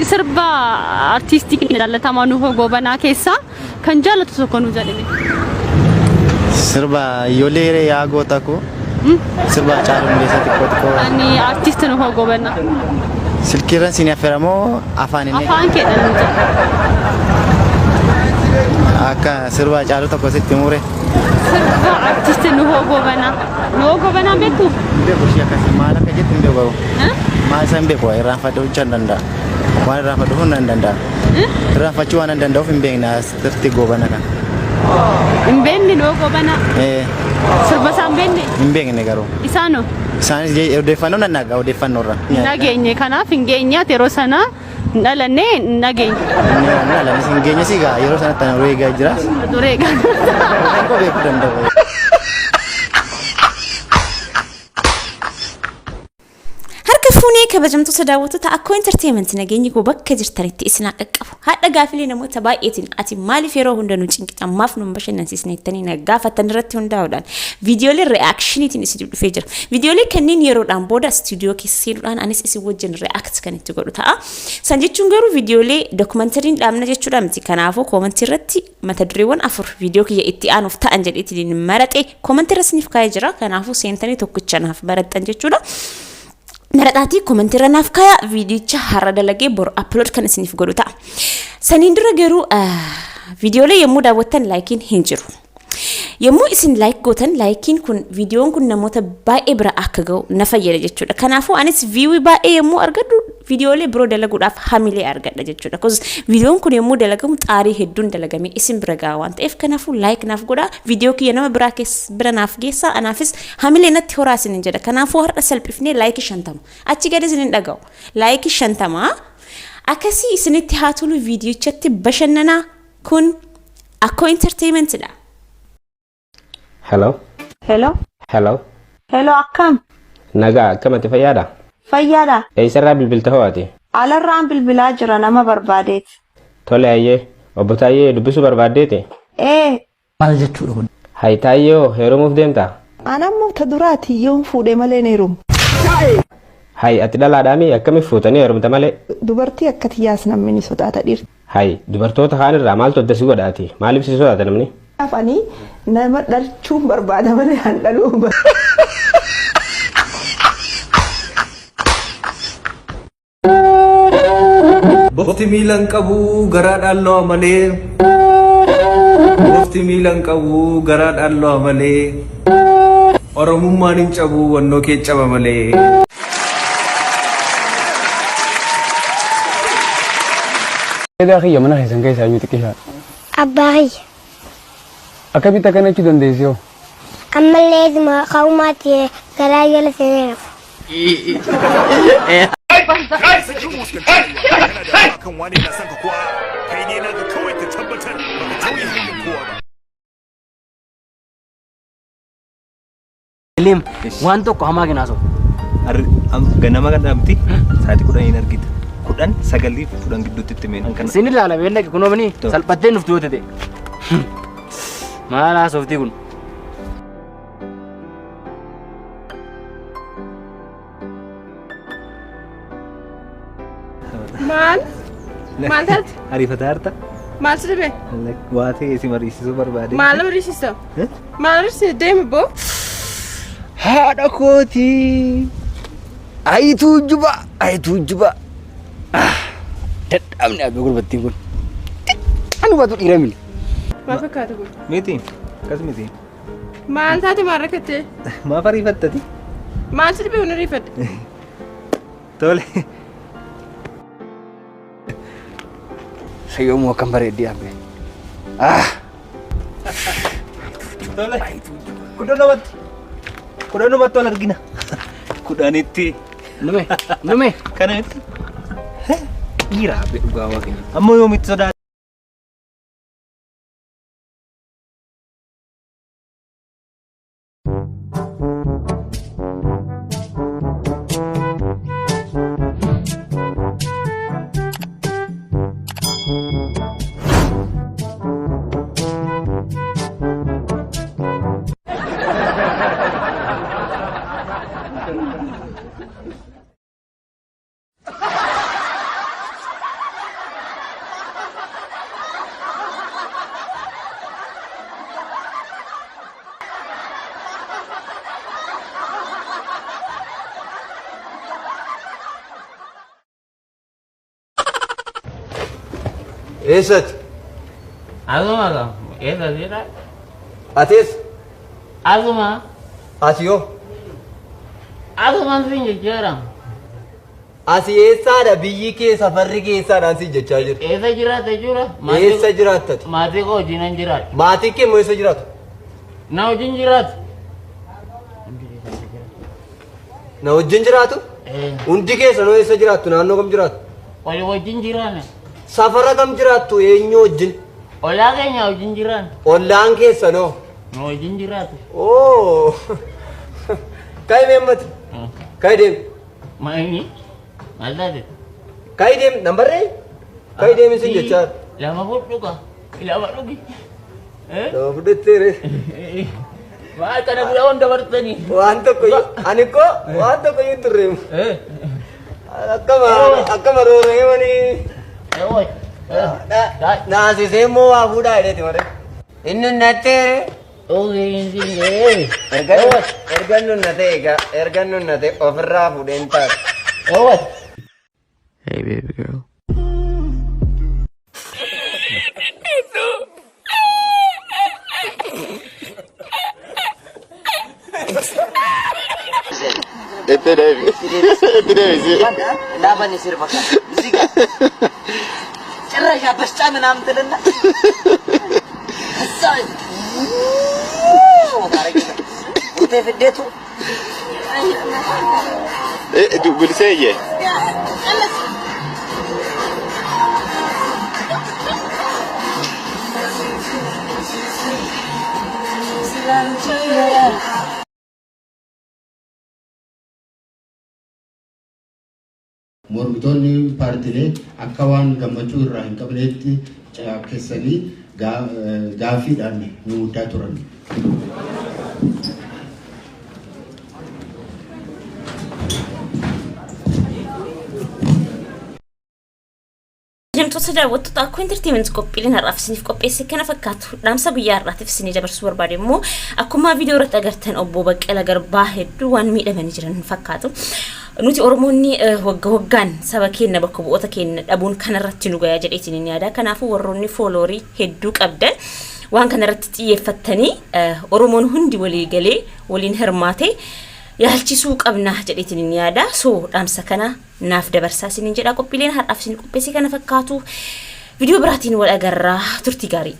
sirba artistic dhalatamaa nu gobanaa keessa kan jaalatu tokko nu jedhame. Sirba ijoollee yaa goota ko. Sirba caaluu keessatti qootko. Ani artist nu gobanaa. Silkiirran siin affeeramoo afaan inni. Afaan keedhan nu jedha. Akka sirba caaluu tokko sitti mure. Sirba artist nu gobanaa beeku. Beeku shi akkasii maal akka jettu hin beeku. Maal san beeku irraanfadhuu hin danda'a. Waan irraanfadhuu hin danda'a. Irraanfachuu waan hin danda'uuf hin beekna sirti gobana kan. Hin beekne nu gobanaa. Sirba isaan beekne. Hin beekne garuu. Isaanoo. Isaanis odeeffannoo nan nagaa odeeffannoorra. Nageenye kanaaf hin geenyaat yeroo sana dhalannee nageenye. Dhalannee hin geenye sigaa yeroo sanatti ana reegaa jira. Reegaa. Akka beekuu danda'u. Fuunee kabajamtoota daawwattoota akka entertainment nageenyi koo bakka jirtanitti isin qaqqabu. Haadha gaafilee namoota baay'eetiin ati maaliif yeroo hunda nu cinqitan maaf nu bashannansiisneettanii na gaafatan irratti hundaa'uudhaan viidiyoolee reaakshiniitiin isin dhufee jira. Viidiyoolee kanneen yeroodhaan booda istuudiyoo keessa seenuudhaan anis isin wajjin reaakt kan itti godhu ta'a. San jechuun garuu viidiyoolee dookumentariin dhaabna jechuudha miti. Kanaafuu koomentii irratti mata dureewwan 4 viidiyoo kiyya itti aanuuf ta'an jedheetiin maratee koomentii irra isiniif kaa'ee jira. Kanaafuu seentanii tokkicha naaf barattan jechuudha. Naradhaati komentii naaf kaya viidiyocha har'a dalagee bor upload kan isiniif godhu ta'a. Saniin dura garuu viidiyoolee yommuu daawwattan laayikiin hin jiru. Yommuu isin laayik gootan laayikiin kun viidiyoon kun namoota baay'ee bira akka ga'u na fayyada jechuudha. Kanaafuu anis viiwii baay'ee yommuu argadhu viidiyoolee biroo dalaguudhaaf hamilee argadha jechuudha. Kos viidiyoon kun yommuu dalagamu xaarii hedduun dalagamee isin bira ga'a waan ta'eef kanaafuu laayik naaf godhaa viidiyoo kiyya nama bira naaf geessaa anaafis hamilee natti horaa isin jedha. Kanaafuu har'a salphifnee laayikii 50 achi gadi isin dhaga'u. Laayikii 50 akkasii isinitti haa tolu viidiyochatti bashannanaa kun akkoo entertainmentidha. Hello. Hello. Hello. Hello akkam. Nagaa akkamatti fayyaadha? Fayyaadha. Eessarraa bilbilta ho'aati? Alarraan bilbilaa jira nama barbaadeeti. Tole ayyee obbo Taayyee dubbisuu barbaaddeeti? Maal jechuudha kun? Hay Taayyoo heerumuuf deemtaa? Anammoo ta duraati yoon fuudhee malee heerumu. Hay ati dhalaadhaami akkamiif fuutanii heerumta malee? Dubartii akkati yaas namni ni sodaata dhiirti. Hay dubartoota kaanirraa maaltu addasii godhaati? Maaliif si sodaata namni? Afanii nama dhalchuun barbaada malee han dhaluu. Bofti miilan qabu garaadhaan lo'a malee. Bofti miilan qabu garaadhaan lo'a malee. Oromummaan hin cabu wannoo kee caba malee. Akhi mana keessan keessaa iyyuu xiqqishaa. Abbaa kiyya. Akkamitti akkanachuu dandeessoo? Ammallee isuma qawmaatti garaa jala seeneera. Lim waan tokko hamaa ginaaso. Ganama gadhaabti sa'aatii 10 hin argita. 10 9 gidduutti itti meen. Sin ilaala beellaki kunoomni salphattee nufti yoo ta'e. Maal haasoftii kun? Maal taate? Ariifata harta? Maal sibe? Waa ta'e si mariisisuu barbaade. Maal mariisisa? Maal mariisisa deemi boo? Haadha kooti. Ayituu juba. Dadhabni abee gurbattiin kun. Anu baatu dhiiramini. Maal fakkaata kun? Miti. Akkas miti. Maal taate maal rakkattee? Maaf ariifattati? Maal sibe hun ariifadde? Tole. Sayyoomuu akkam bareeddii abee. Tole. Kudhanumatti wal argina. Kudhanitti. Nume. Kanatti. Dhiira abee dhugaa waaqni. Ammoo yoomitti sodaata? Eessat? Asuma ka. Eessa jira? Atis? Asuma. Asiyoo? Asuma sin jechara. Asi eessaadha biyyi kee safarri keessaadhaan si jechaa jiru. Eessa jiraata jira? Eessa jiraattati? Maatii koo wajjin hin jiraatu. Maatii kee moo eessa jiraatu? Na wajjin jiraatu. Na wajjin jiraatu? Hundi keessa noo eessa jiraattu? Naannoo kam jiraatu? Walii wajjin jiraanne. Safara kam jiraattu? Eenyu wajjin? Ollaa keenya wajjin jiraan. Ollaan keessa noo? Na wajjin jiraatu. Oo. Kai meemmati? Kai deem? Maayini? Maal taate? Kai deem nambarree? Kai deem isin jechaa? Lama fudhuka. Lama dhugi. Lama fudhatteere? Maal kana guyyaa hunda bartanii? Waan tokko ani koo waan tokko hin turreemu. Akkama rooree manii. Naasisee immoo waa fuudhaa jedheeti malee. Inni natteere? Ergan nunnate egaa ergan nunnate ofirraa fuudheen taate. Hey baby girl. Este deve ser. Lava ni sirbuu. Ziga. Cerrah bas camen am telena. Sai. Ute getu. Tu boleh saya? Mormitoonni paartilee akka waan gammachuu irraa hin qabneetti keessanii gaafiidhaan nu muddaa turan. Jamtoota daawwattoota akkoo entertainment qophiileen har'aaf isiniif qopheesse kana fakkaatu dhaamsa guyyaa har'aatiif isinii dabarsuu barbaade immoo akkuma viidiyoo irratti agartan obbo Baqqala Garbaa hedduu waan miidhamanii jiran fakkaatu. Nuti Oromoonni waggaan saba keenya bakka bu'oota keenya dhabuun kanarratti nu gayaa jedheetiin ni yaada. Kanaafuu warroonni fooloorii hedduu qabdan waan kanarratti xiyyeeffattanii Oromoon hundi walii galee waliin hirmaatee yaalchisuu qabna jedheetiin ni yaada. So dhaamsa kana naaf dabarsaa isiniin jedha qophiileen har'aaf isin qopheesse kana fakkaatu. Viidiyoo biraatiin wal agarraa turtii gaarii.